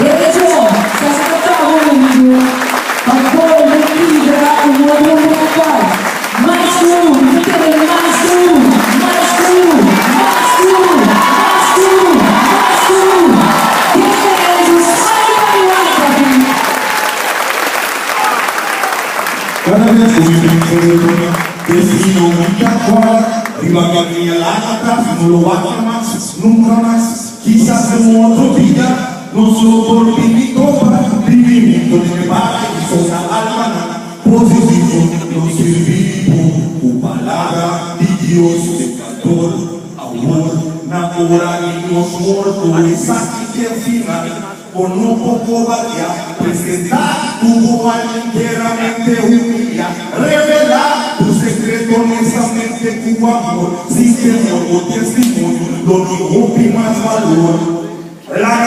De hecho, se ha sacado un vídeo a todo el vídeo un nuevo musical. Mais cool, you get it, mais cool, mais cool, mais cool, mais cool, mais cool. Cada vez que me brinco, decido mucha arriba que había la atrás, no lo hago más, nunca más. Quizás en otro día, no solo por mi copa, vivimiento de mi padre, hizo una alma positivo, no sirvió, tu palabra, y Dios, pecador, amor, natural y los muertos, exacto que al final, con un poco varía, presentar tu enteramente humilla, revelar tu secreto honestamente, tu amor, sin temor o testimonio, lo que más valor. La